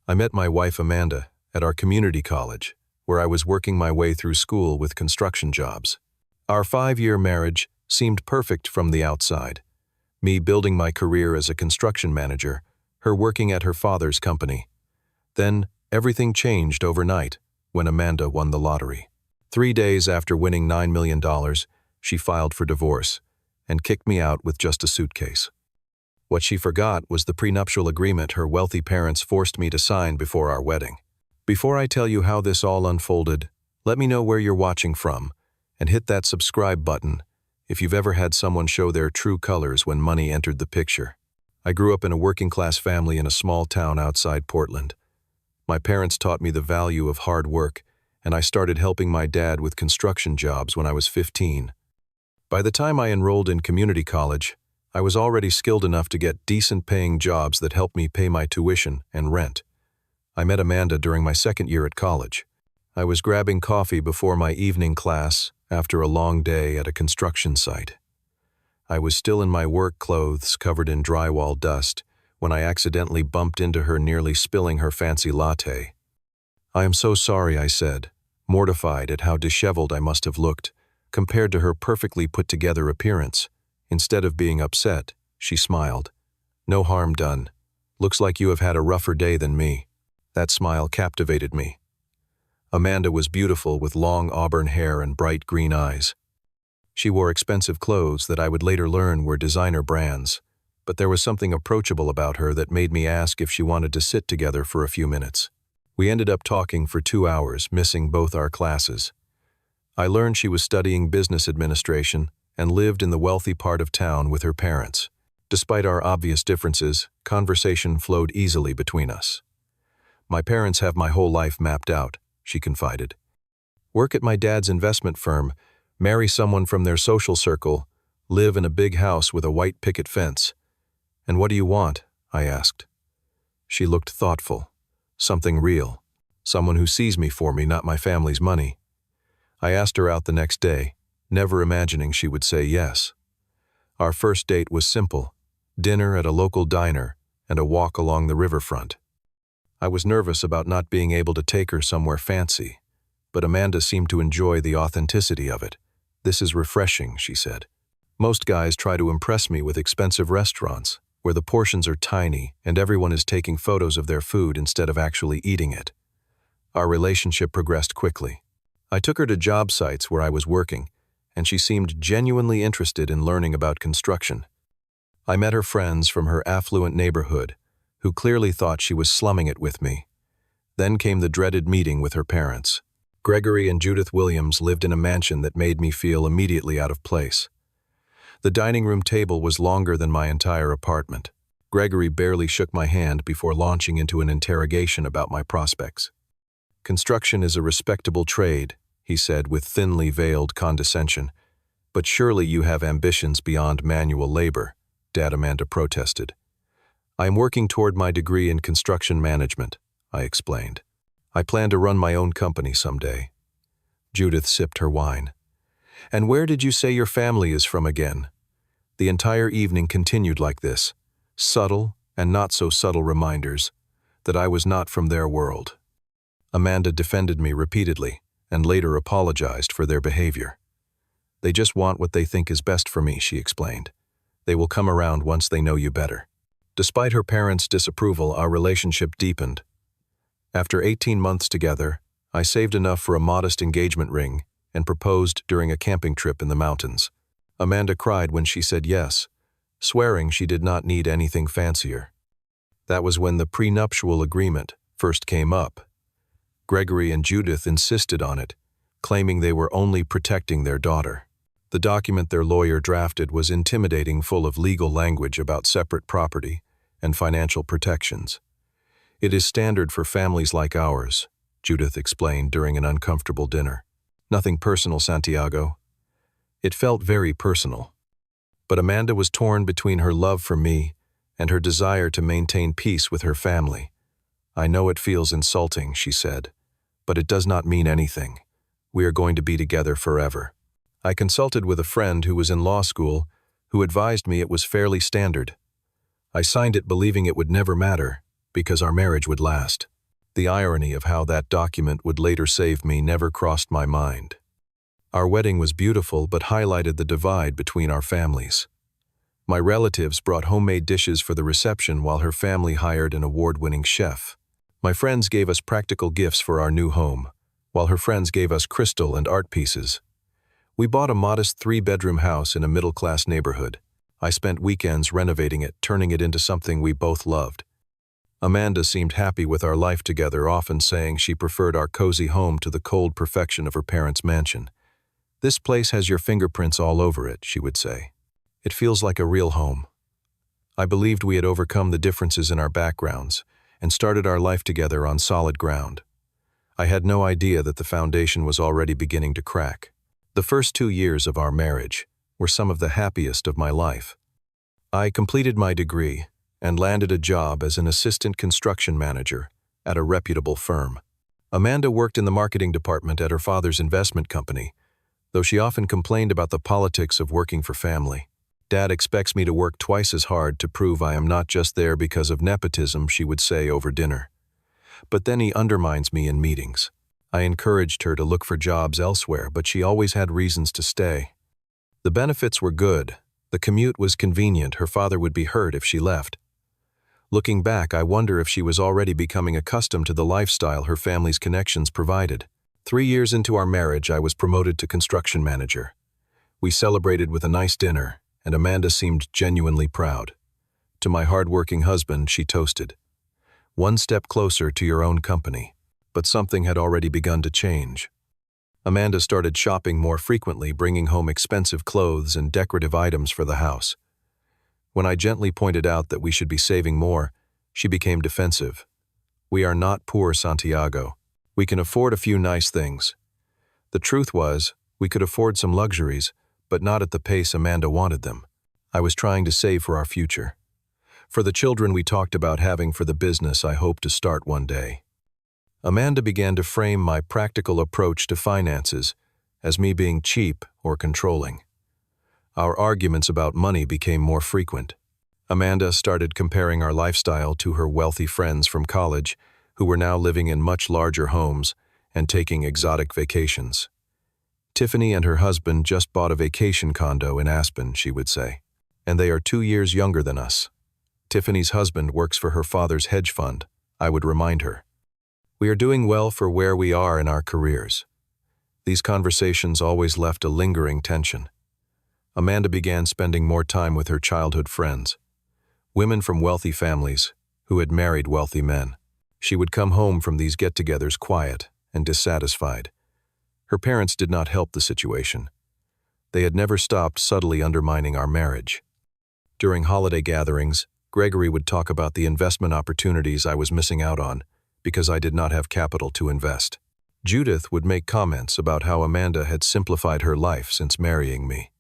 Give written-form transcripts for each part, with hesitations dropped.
I met my wife Amanda at our community college, where I was working my way through school with construction jobs. Our 5-year marriage seemed perfect from the outside. Me building my career as a construction manager, her working at her father's company. Then, everything changed overnight when Amanda won the lottery. 3 days after winning $9 million, she filed for divorce and kicked me out with just a suitcase. What she forgot was the prenuptial agreement her wealthy parents forced me to sign before our wedding. Before I tell you how this all unfolded, let me know where you're watching from, and hit that subscribe button if you've ever had someone show their true colors when money entered the picture. I grew up in a working-class family in a small town outside Portland. My parents taught me the value of hard work, and I started helping my dad with construction jobs when I was 15. By the time I enrolled in community college, I was already skilled enough to get decent-paying jobs that helped me pay my tuition and rent. I met Amanda during my second year at college. I was grabbing coffee before my evening class after a long day at a construction site. I was still in my work clothes covered in drywall dust when I accidentally bumped into her, nearly spilling her fancy latte. "I am so sorry," I said, mortified at how disheveled I must have looked compared to her perfectly put-together appearance. Instead of being upset, she smiled. "No harm done. Looks like you have had a rougher day than me." That smile captivated me. Amanda was beautiful with long auburn hair and bright green eyes. She wore expensive clothes that I would later learn were designer brands, but there was something approachable about her that made me ask if she wanted to sit together for a few minutes. We ended up talking for 2 hours, missing both our classes. I learned she was studying business administration and lived in the wealthy part of town with her parents. Despite our obvious differences, conversation flowed easily between us. "My parents have my whole life mapped out," she confided. "Work at my dad's investment firm, marry someone from their social circle, live in a big house with a white picket fence. And what do you want?" I asked. She looked thoughtful. "Something real. Someone who sees me for me, not my family's money." I asked her out the next day, never imagining she would say yes. Our first date was simple: dinner at a local diner and a walk along the riverfront. I was nervous about not being able to take her somewhere fancy, but Amanda seemed to enjoy the authenticity of it. "This is refreshing," she said. "Most guys try to impress me with expensive restaurants, where the portions are tiny and everyone is taking photos of their food instead of actually eating it." Our relationship progressed quickly. I took her to job sites where I was working, and she seemed genuinely interested in learning about construction. I met her friends from her affluent neighborhood, who clearly thought she was slumming it with me. Then came the dreaded meeting with her parents. Gregory and Judith Williams lived in a mansion that made me feel immediately out of place. The dining room table was longer than my entire apartment. Gregory barely shook my hand before launching into an interrogation about my prospects. "Construction is a respectable trade," he said with thinly veiled condescension. "But surely you have ambitions beyond manual labor," Dad Amanda protested. "I am working toward my degree in construction management," I explained. "I plan to run my own company someday." Judith sipped her wine. "And where did you say your family is from again?" The entire evening continued like this, subtle and not so subtle reminders that I was not from their world. Amanda defended me repeatedly and later apologized for their behavior. "They just want what they think is best for me," she explained. "They will come around once they know you better." Despite her parents' disapproval, our relationship deepened. After 18 months together, I saved enough for a modest engagement ring and proposed during a camping trip in the mountains. Amanda cried when she said yes, swearing she did not need anything fancier. That was when the prenuptial agreement first came up. Gregory and Judith insisted on it, claiming they were only protecting their daughter. The document their lawyer drafted was intimidating, full of legal language about separate property and financial protections. "It is standard for families like ours," Judith explained during an uncomfortable dinner. "Nothing personal, Santiago." It felt very personal. But Amanda was torn between her love for me and her desire to maintain peace with her family. "I know it feels insulting," she said, "but it does not mean anything. We are going to be together forever." I consulted with a friend who was in law school, who advised me it was fairly standard. I signed it believing it would never matter, because our marriage would last. The irony of how that document would later save me never crossed my mind. Our wedding was beautiful but highlighted the divide between our families. My relatives brought homemade dishes for the reception while her family hired an award-winning chef. My friends gave us practical gifts for our new home, while her friends gave us crystal and art pieces. We bought a modest 3-bedroom house in a middle-class neighborhood. I spent weekends renovating it, turning it into something we both loved. Amanda seemed happy with our life together, often saying she preferred our cozy home to the cold perfection of her parents' mansion. "This place has your fingerprints all over it," she would say. "It feels like a real home." I believed we had overcome the differences in our backgrounds and started our life together on solid ground. I had no idea that the foundation was already beginning to crack. The first 2 years of our marriage were some of the happiest of my life. I completed my degree and landed a job as an assistant construction manager at a reputable firm. Amanda worked in the marketing department at her father's investment company, though she often complained about the politics of working for family. "Dad expects me to work twice as hard to prove I am not just there because of nepotism," she would say over dinner. "But then he undermines me in meetings." I encouraged her to look for jobs elsewhere, but she always had reasons to stay. The benefits were good. The commute was convenient. Her father would be hurt if she left. Looking back, I wonder if she was already becoming accustomed to the lifestyle her family's connections provided. 3 years into our marriage, I was promoted to construction manager. We celebrated with a nice dinner, and Amanda seemed genuinely proud. To my hard-working husband, she toasted, "One step closer to your own company." But something had already begun to change. Amanda started shopping more frequently, bringing home expensive clothes and decorative items for the house. When I gently pointed out that we should be saving more, she became defensive. "We are not poor, Santiago. We can afford a few nice things." The truth was, we could afford some luxuries, but not at the pace Amanda wanted them. I was trying to save for our future. For the children we talked about having, for the business I hoped to start one day. Amanda began to frame my practical approach to finances as me being cheap or controlling. Our arguments about money became more frequent. Amanda started comparing our lifestyle to her wealthy friends from college, who were now living in much larger homes and taking exotic vacations. "Tiffany and her husband just bought a vacation condo in Aspen," she would say, "and they are 2 years younger than us." Tiffany's husband works for her father's hedge fund, I would remind her. "We are doing well for where we are in our careers." These conversations always left a lingering tension. Amanda began spending more time with her childhood friends, women from wealthy families who had married wealthy men. She would come home from these get-togethers quiet and dissatisfied. Her parents did not help the situation. They had never stopped subtly undermining our marriage. During holiday gatherings, Gregory would talk about the investment opportunities I was missing out on because I did not have capital to invest. Judith would make comments about how Amanda had simplified her life since marrying me.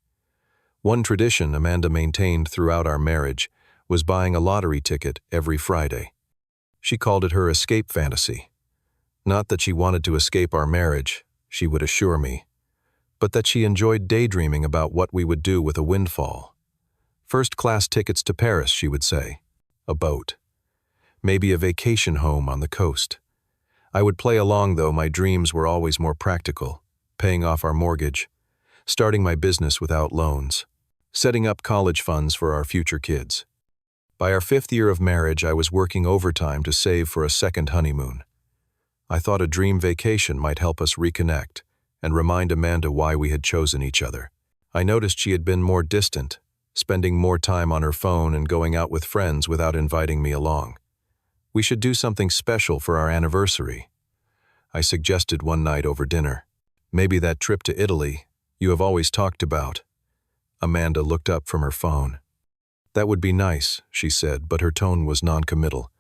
One tradition Amanda maintained throughout our marriage was buying a lottery ticket every Friday. She called it her escape fantasy. Not that she wanted to escape our marriage, she would assure me, but that she enjoyed daydreaming about what we would do with a windfall. First-class tickets to Paris, she would say. A boat. Maybe a vacation home on the coast. I would play along, though my dreams were always more practical, paying off our mortgage, starting my business without loans, setting up college funds for our future kids. By our 5th year of marriage, I was working overtime to save for a second honeymoon. I thought a dream vacation might help us reconnect and remind Amanda why we had chosen each other. I noticed she had been more distant, spending more time on her phone and going out with friends without inviting me along. "We should do something special for our anniversary," I suggested one night over dinner. "Maybe that trip to Italy you have always talked about." Amanda looked up from her phone. "That would be nice," she said, but her tone was non-committal.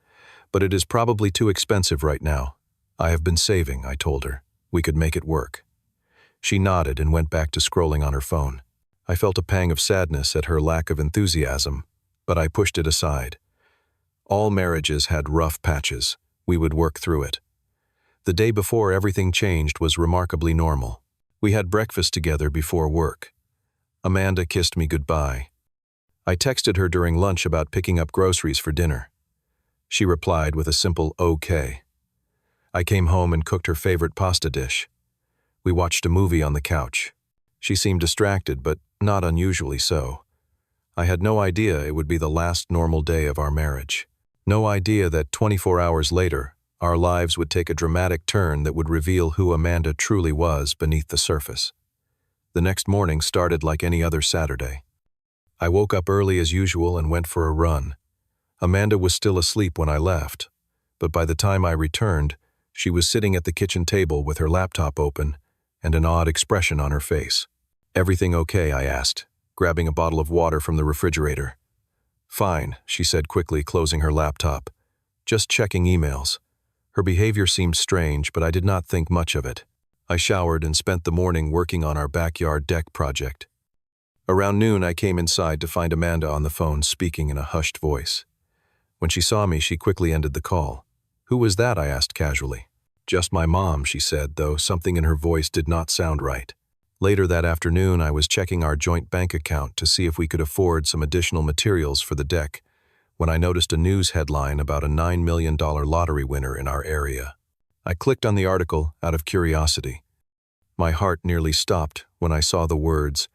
"But it is probably too expensive right now. I have been saving," I told her. "We could make it work." She nodded and went back to scrolling on her phone. I felt a pang of sadness at her lack of enthusiasm, but I pushed it aside. All marriages had rough patches. We would work through it. The day before everything changed was remarkably normal. We had breakfast together before work. Amanda kissed me goodbye. I texted her during lunch about picking up groceries for dinner. She replied with a simple "okay." I came home and cooked her favorite pasta dish. We watched a movie on the couch. She seemed distracted, but not unusually so. I had no idea it would be the last normal day of our marriage. No idea that 24 hours later, our lives would take a dramatic turn that would reveal who Amanda truly was beneath the surface. The next morning started like any other Saturday. I woke up early as usual and went for a run. Amanda was still asleep when I left, but by the time I returned, she was sitting at the kitchen table with her laptop open and an odd expression on her face. "Everything okay?" I asked, grabbing a bottle of water from the refrigerator. "Fine," she said quickly, closing her laptop. "Just checking emails." Her behavior seemed strange, but I did not think much of it. I showered and spent the morning working on our backyard deck project. Around noon, I came inside to find Amanda on the phone speaking in a hushed voice. When she saw me, she quickly ended the call. "Who was that?" I asked casually. "Just my mom," she said, though something in her voice did not sound right. Later that afternoon, I was checking our joint bank account to see if we could afford some additional materials for the deck when I noticed a news headline about a $9 million lottery winner in our area. I clicked on the article out of curiosity. My heart nearly stopped when I saw the words,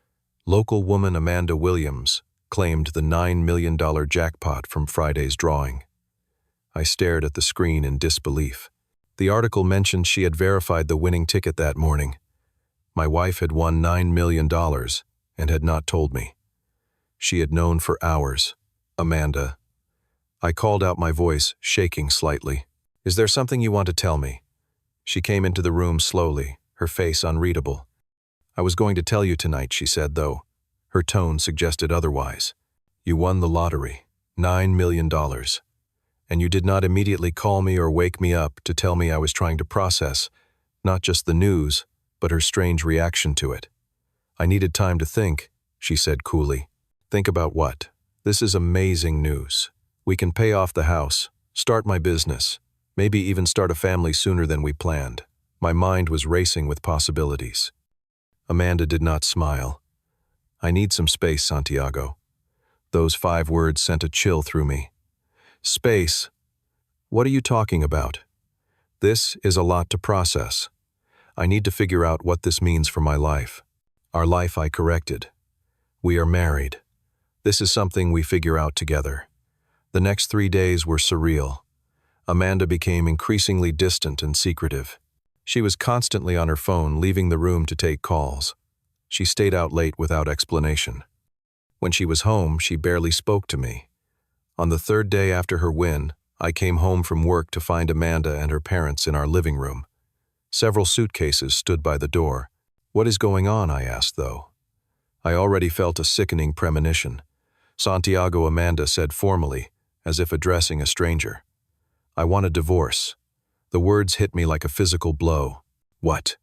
"Local woman Amanda Williams claimed the $9 million jackpot from Friday's drawing." I stared at the screen in disbelief. The article mentioned she had verified the winning ticket that morning. My wife had won $9 million and had not told me. She had known for hours. Amanda. I called out, my voice shaking slightly. "Is there something you want to tell me?" She came into the room slowly, her face unreadable. "I was going to tell you tonight," she said, though her tone suggested otherwise. "You won the lottery, $9 million. And you did not immediately call me or wake me up to tell me I was trying to process, not just the news, but her strange reaction to it." "I needed time to think," she said coolly. "Think about what?" "This is amazing news. We can pay off the house, start my business, maybe even start a family sooner than we planned." My mind was racing with possibilities. Amanda did not smile. "I need some space, Santiago." Those 5 words sent a chill through me. "Space? What are you talking about?" "This is a lot to process. I need to figure out what this means for my life." "Our life," I corrected. "We are married. This is something we figure out together." The next 3 days were surreal. Amanda became increasingly distant and secretive. She was constantly on her phone, leaving the room to take calls. She stayed out late without explanation. When she was home, she barely spoke to me. On the 3rd day after her win, I came home from work to find Amanda and her parents in our living room. Several suitcases stood by the door. "What is going on?" I asked, though. I already felt a sickening premonition. "Santiago," Amanda said formally, as if addressing a stranger. "I want a divorce." The words hit me like a physical blow. "What?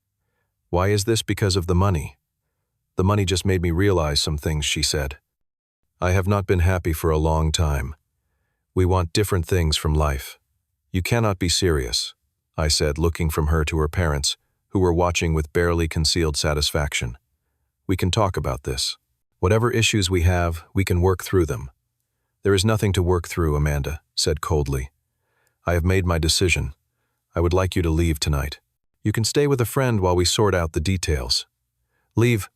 Why is this because of the money?" "The money just made me realize some things," she said. "I have not been happy for a long time. We want different things from life." "You cannot be serious," I said, looking from her to her parents, who were watching with barely concealed satisfaction. "We can talk about this. Whatever issues we have, we can work through them." "There is nothing to work through," Amanda said coldly. "I have made my decision. I would like you to leave tonight. You can stay with a friend while we sort out the details." "Leave?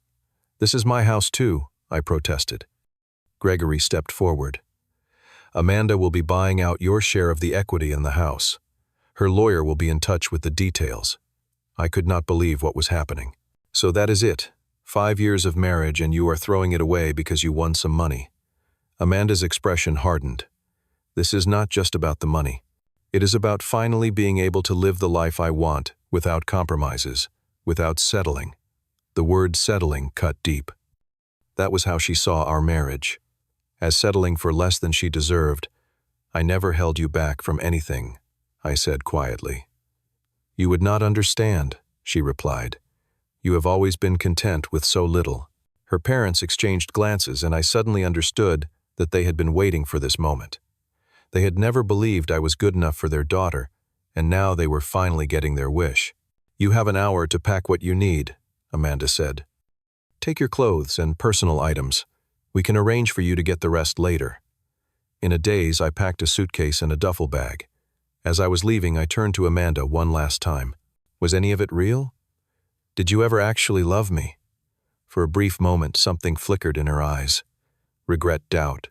This is my house too," I protested. Gregory stepped forward. "Amanda will be buying out your share of the equity in the house. Her lawyer will be in touch with the details." I could not believe what was happening. "So that is it. 5 years of marriage and you are throwing it away because you won some money." Amanda's expression hardened. "This is not just about the money. It is about finally being able to live the life I want without compromises, without settling." The word settling cut deep. That was how she saw our marriage. As settling for less than she deserved. "I never held you back from anything," I said quietly. "You would not understand," she replied. "You have always been content with so little." Her parents exchanged glances, and I suddenly understood that they had been waiting for this moment. They had never believed I was good enough for their daughter, and now they were finally getting their wish. "You have an hour to pack what you need," Amanda said. "Take your clothes and personal items. We can arrange for you to get the rest later." In a daze, I packed a suitcase and a duffel bag. As I was leaving, I turned to Amanda one last time. Was any of it real? Did you ever actually love me? For a brief moment, something flickered in her eyes. Regret, doubt.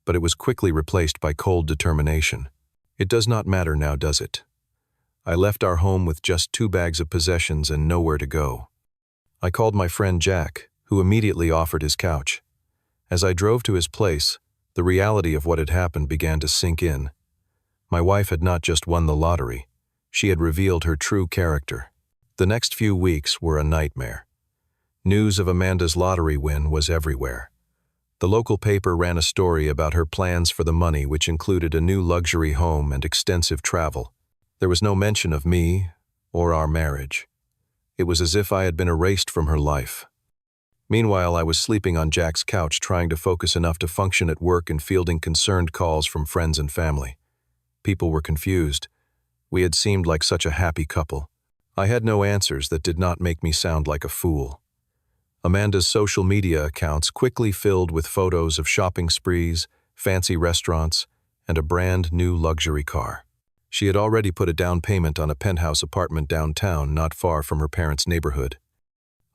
But it was quickly replaced by cold determination. It does not matter now, does it? I left our home with just 2 bags of possessions and nowhere to go. I called my friend Jack, who immediately offered his couch. As I drove to his place, the reality of what had happened began to sink in. My wife had not just won the lottery, she had revealed her true character. The next few weeks were a nightmare. News of Amanda's lottery win was everywhere. The local paper ran a story about her plans for the money, which included a new luxury home and extensive travel. There was no mention of me or our marriage. It was as if I had been erased from her life. Meanwhile, I was sleeping on Jack's couch, trying to focus enough to function at work and fielding concerned calls from friends and family. People were confused. We had seemed like such a happy couple. I had no answers that did not make me sound like a fool. Amanda's social media accounts quickly filled with photos of shopping sprees, fancy restaurants, and a brand new luxury car. She had already put a down payment on a penthouse apartment downtown, not far from her parents' neighborhood.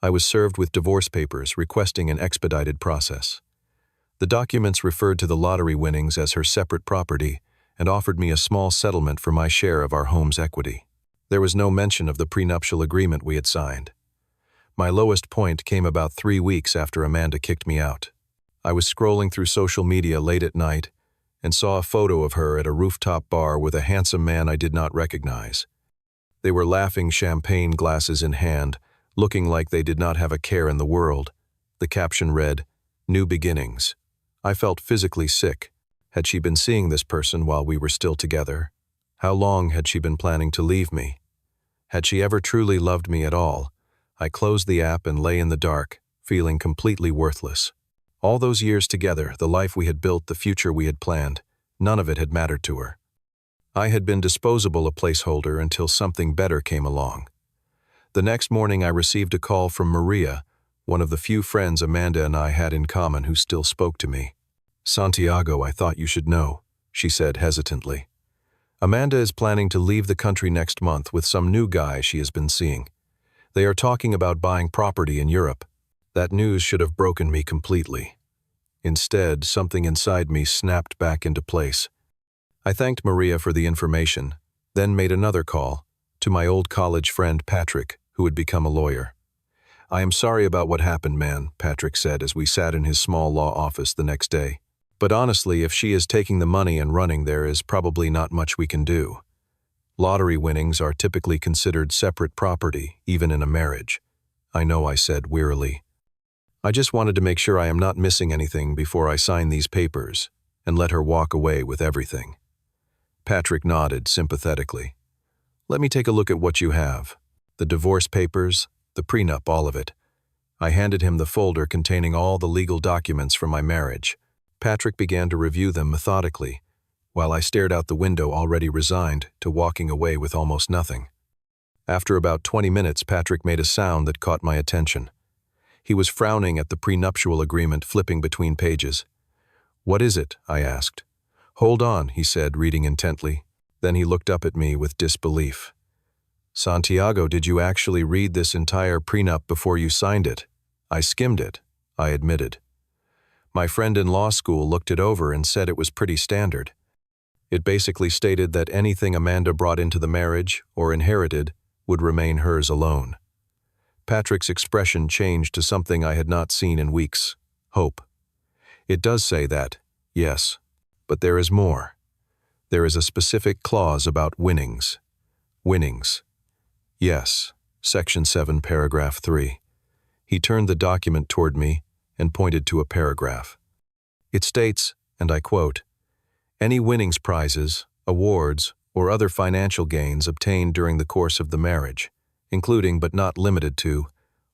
I was served with divorce papers requesting an expedited process. The documents referred to the lottery winnings as her separate property and offered me a small settlement for my share of our home's equity. There was no mention of the prenuptial agreement we had signed. My lowest point came about 3 weeks after Amanda kicked me out. I was scrolling through social media late at night and saw a photo of her at a rooftop bar with a handsome man I did not recognize. They were laughing, champagne glasses in hand, looking like they did not have a care in the world. The caption read, "New beginnings." I felt physically sick. Had she been seeing this person while we were still together? How long had she been planning to leave me? Had she ever truly loved me at all? I closed the app and lay in the dark, feeling completely worthless. All those years together, the life we had built, the future we had planned, none of it had mattered to her. I had been disposable, a placeholder, until something better came along. The next morning I received a call from Maria, one of the few friends Amanda and I had in common who still spoke to me. "Santiago, I thought you should know," she said hesitantly. "Amanda is planning to leave the country next month with some new guy she has been seeing. They are talking about buying property in Europe." That news should have broken me completely. Instead, something inside me snapped back into place. I thanked Maria for the information, then made another call to my old college friend Patrick, who had become a lawyer. "I am sorry about what happened, man," Patrick said as we sat in his small law office the next day. "But honestly, if she is taking the money and running, there is probably not much we can do. Lottery winnings are typically considered separate property, even in a marriage." "I know," I said wearily. "I just wanted to make sure I am not missing anything before I sign these papers," and let her walk away with everything. Patrick nodded sympathetically. "Let me take a look at what you have. The divorce papers, the prenup, all of it." I handed him the folder containing all the legal documents for my marriage. Patrick began to review them methodically, while I stared out the window, already resigned to walking away with almost nothing. After about 20 minutes, Patrick made a sound that caught my attention. He was frowning at the prenuptial agreement, flipping between pages. "What is it?" I asked. "Hold on," he said, reading intently. Then he looked up at me with disbelief. "Santiago, did you actually read this entire prenup before you signed it?" "I skimmed it," I admitted. "My friend in law school looked it over and said it was pretty standard. It basically stated that anything Amanda brought into the marriage or inherited would remain hers alone." Patrick's expression changed to something I had not seen in weeks: hope. "It does say that, yes, but there is more. There is a specific clause about winnings." "Winnings?" "Yes, Section 7, Paragraph 3. He turned the document toward me and pointed to a paragraph. It states, and I quote, "Any winnings, prizes, awards, or other financial gains obtained during the course of the marriage, including but not limited to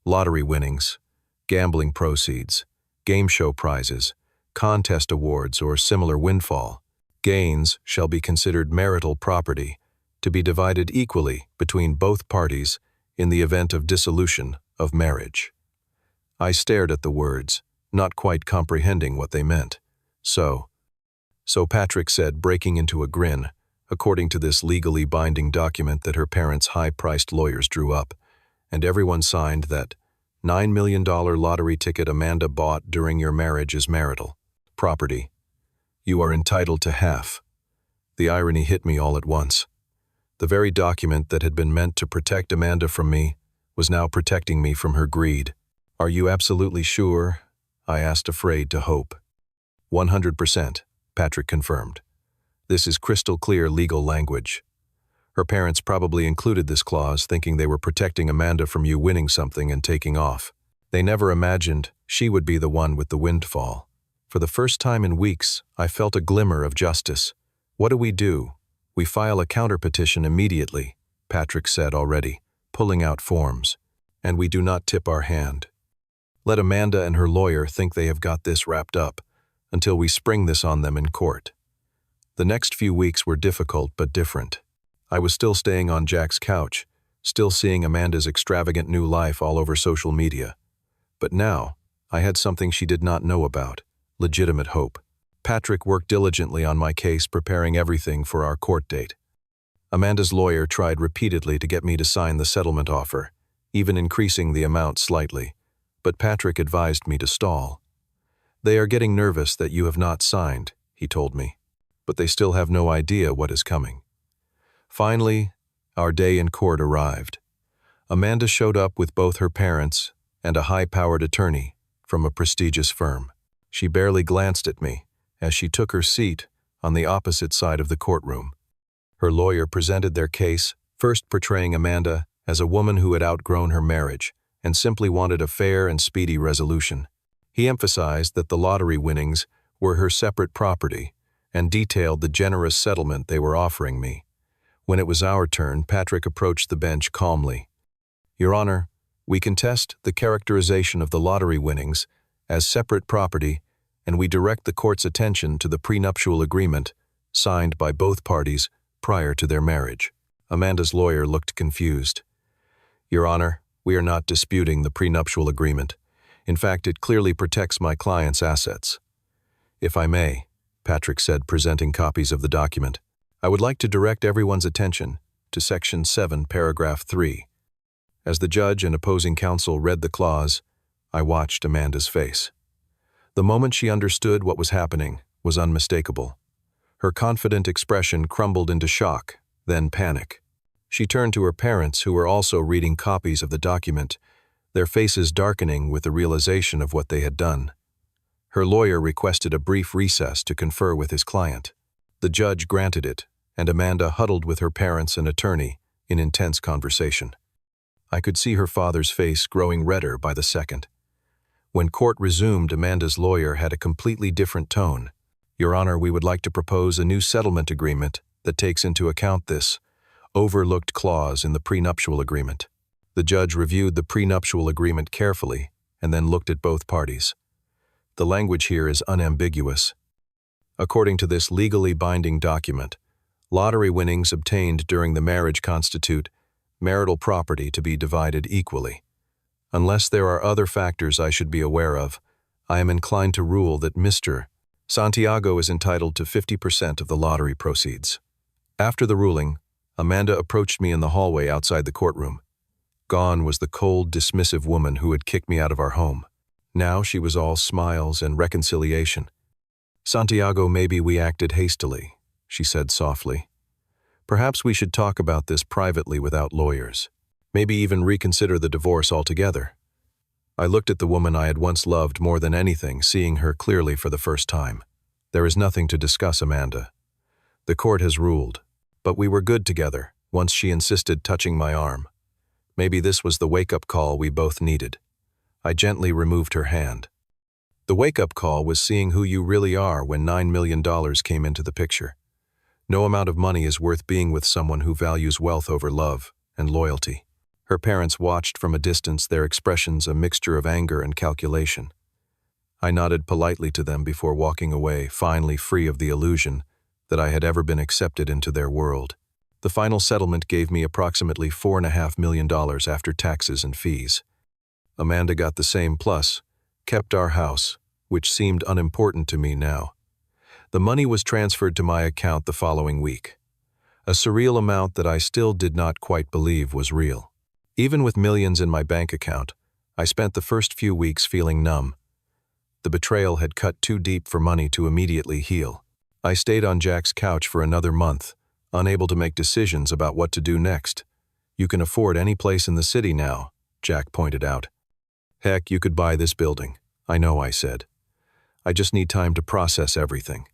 lottery winnings, gambling proceeds, game show prizes, contest awards, or similar windfall, gains shall be considered marital property, to be divided equally between both parties in the event of dissolution of marriage." I stared at the words, not quite comprehending what they meant. So Patrick said, breaking into a grin, according to this legally binding document that her parents' high-priced lawyers drew up, and everyone signed that $9 million lottery ticket Amanda bought during your marriage is marital property. You are entitled to half. The irony hit me all at once. The very document that had been meant to protect Amanda from me was now protecting me from her greed. Are you absolutely sure? I asked, afraid to hope. 100%, Patrick confirmed. This is crystal clear legal language. Her parents probably included this clause thinking they were protecting Amanda from you winning something and taking off. They never imagined she would be the one with the windfall. For the first time in weeks, I felt a glimmer of justice. What do? We file a counterpetition immediately, Patrick said already, pulling out forms. And we do not tip our hand. Let Amanda and her lawyer think they have got this wrapped up until we spring this on them in court. The next few weeks were difficult but different. I was still staying on Jack's couch, still seeing Amanda's extravagant new life all over social media. But now, I had something she did not know about, legitimate hope. Patrick worked diligently on my case, preparing everything for our court date. Amanda's lawyer tried repeatedly to get me to sign the settlement offer, even increasing the amount slightly, but Patrick advised me to stall. They are getting nervous that you have not signed, he told me, but they still have no idea what is coming. Finally, our day in court arrived. Amanda showed up with both her parents and a high-powered attorney from a prestigious firm. She barely glanced at me as she took her seat on the opposite side of the courtroom. Her lawyer presented their case, first portraying Amanda as a woman who had outgrown her marriage and simply wanted a fair and speedy resolution. He emphasized that the lottery winnings were her separate property and detailed the generous settlement they were offering me. When it was our turn, Patrick approached the bench calmly. Your Honor, we contest the characterization of the lottery winnings as separate property, and we direct the court's attention to the prenuptial agreement signed by both parties prior to their marriage. Amanda's lawyer looked confused. Your Honor, we are not disputing the prenuptial agreement. In fact, it clearly protects my client's assets. If I may, Patrick said, presenting copies of the document, I would like to direct everyone's attention to Section 7, Paragraph 3. As the judge and opposing counsel read the clause, I watched Amanda's face. The moment she understood what was happening was unmistakable. Her confident expression crumbled into shock, then panic. She turned to her parents, who were also reading copies of the document, their faces darkening with the realization of what they had done. Her lawyer requested a brief recess to confer with his client. The judge granted it, and Amanda huddled with her parents and attorney in intense conversation. I could see her father's face growing redder by the second. When court resumed, Amanda's lawyer had a completely different tone. Your Honor, we would like to propose a new settlement agreement that takes into account this overlooked clause in the prenuptial agreement. The judge reviewed the prenuptial agreement carefully and then looked at both parties. The language here is unambiguous. According to this legally binding document, lottery winnings obtained during the marriage constitute marital property to be divided equally. Unless there are other factors I should be aware of, I am inclined to rule that Mr. Santiago is entitled to 50% of the lottery proceeds. After the ruling, Amanda approached me in the hallway outside the courtroom. Gone was the cold, dismissive woman who had kicked me out of our home. Now she was all smiles and reconciliation. Santiago, maybe we acted hastily, she said softly. Perhaps we should talk about this privately without lawyers. Maybe even reconsider the divorce altogether. I looked at the woman I had once loved more than anything, seeing her clearly for the first time. There is nothing to discuss, Amanda. The court has ruled, but we were good together once she insisted touching my arm. Maybe this was the wake-up call we both needed. I gently removed her hand. The wake-up call was seeing who you really are when $9 million came into the picture. No amount of money is worth being with someone who values wealth over love and loyalty. Her parents watched from a distance, their expressions a mixture of anger and calculation. I nodded politely to them before walking away, finally free of the illusion that I had ever been accepted into their world. The final settlement gave me approximately $4.5 million after taxes and fees. Amanda got the same, plus kept our house, which seemed unimportant to me now. The money was transferred to my account the following week. a surreal amount that I still did not quite believe was real. Even with millions in my bank account, I spent the first few weeks feeling numb. The betrayal had cut too deep for money to immediately heal. I stayed on Jack's couch for another month, unable to make decisions about what to do next. "You can afford any place in the city now," Jack pointed out. "Heck, you could buy this building." "I know," I said. "I just need time to process everything."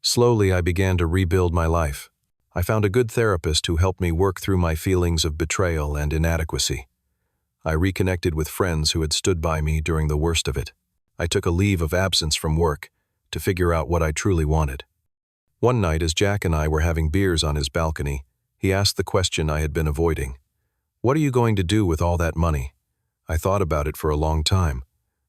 Slowly, I began to rebuild my life. I found a good therapist who helped me work through my feelings of betrayal and inadequacy. I reconnected with friends who had stood by me during the worst of it. I took a leave of absence from work to figure out what I truly wanted. One night, as Jack and I were having beers on his balcony, he asked the question I had been avoiding. "What are you going to do with all that money?" I thought about it for a long time.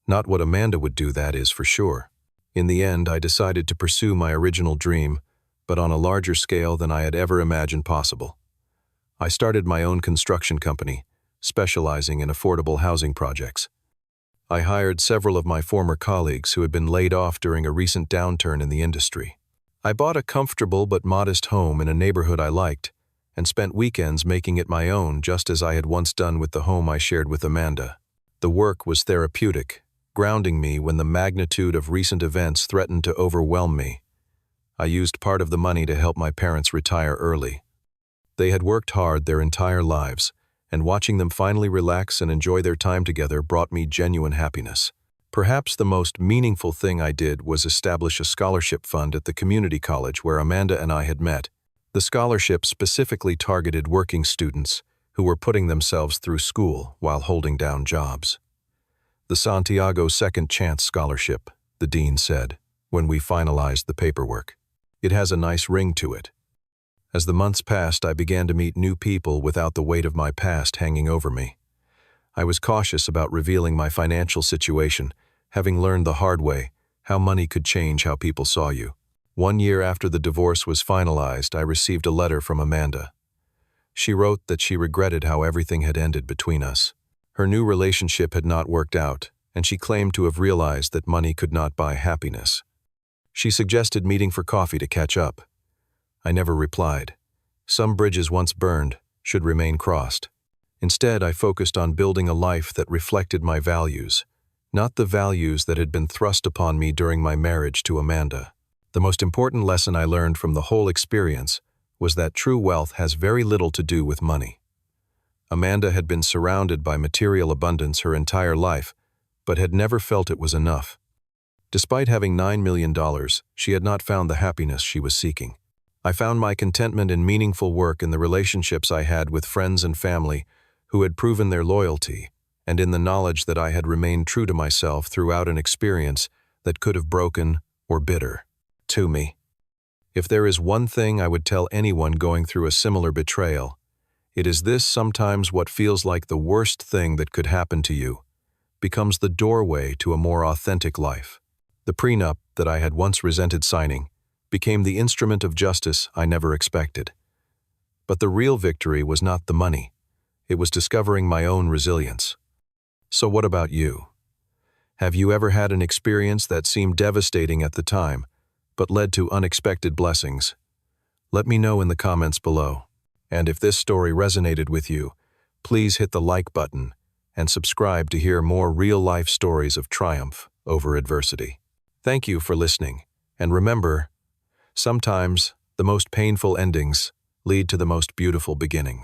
Not what Amanda would do, that is for sure. In the end, I decided to pursue my original dream, but on a larger scale than I had ever imagined possible. I started my own construction company, specializing in affordable housing projects. I hired several of my former colleagues who had been laid off during a recent downturn in the industry. I bought a comfortable but modest home in a neighborhood I liked, and spent weekends making it my own, just as I had once done with the home I shared with Amanda. The work was therapeutic, grounding me when the magnitude of recent events threatened to overwhelm me. I used part of the money to help my parents retire early. They had worked hard their entire lives, and watching them finally relax and enjoy their time together brought me genuine happiness. Perhaps the most meaningful thing I did was establish a scholarship fund at the community college where Amanda and I had met. The scholarship specifically targeted working students who were putting themselves through school while holding down jobs. "The Santiago Second Chance Scholarship," the dean said, when we finalized the paperwork. "It has a nice ring to it." As the months passed, I began to meet new people without the weight of my past hanging over me. I was cautious about revealing my financial situation, having learned the hard way how money could change how people saw you. 1 year after the divorce was finalized, I received a letter from Amanda. She wrote that she regretted how everything had ended between us. Her new relationship had not worked out, and she claimed to have realized that money could not buy happiness. She suggested meeting for coffee to catch up. I never replied. Some bridges once burned should remain crossed. Instead, I focused on building a life that reflected my values, not the values that had been thrust upon me during my marriage to Amanda. The most important lesson I learned from the whole experience was that true wealth has very little to do with money. Amanda had been surrounded by material abundance her entire life, but had never felt it was enough. Despite having $9 million, she had not found the happiness she was seeking. I found my contentment in meaningful work in the relationships I had with friends and family who had proven their loyalty, and in the knowledge that I had remained true to myself throughout an experience that could have broken or bitter to me. If there is one thing I would tell anyone going through a similar betrayal, it is this: sometimes what feels like the worst thing that could happen to you becomes the doorway to a more authentic life. The prenup that I had once resented signing became the instrument of justice I never expected. But the real victory was not the money. It was discovering my own resilience. So what about you? Have you ever had an experience that seemed devastating at the time, but led to unexpected blessings? Let me know in the comments below. And if this story resonated with you, please hit the like button and subscribe to hear more real-life stories of triumph over adversity. Thank you for listening, and remember, sometimes the most painful endings lead to the most beautiful beginnings.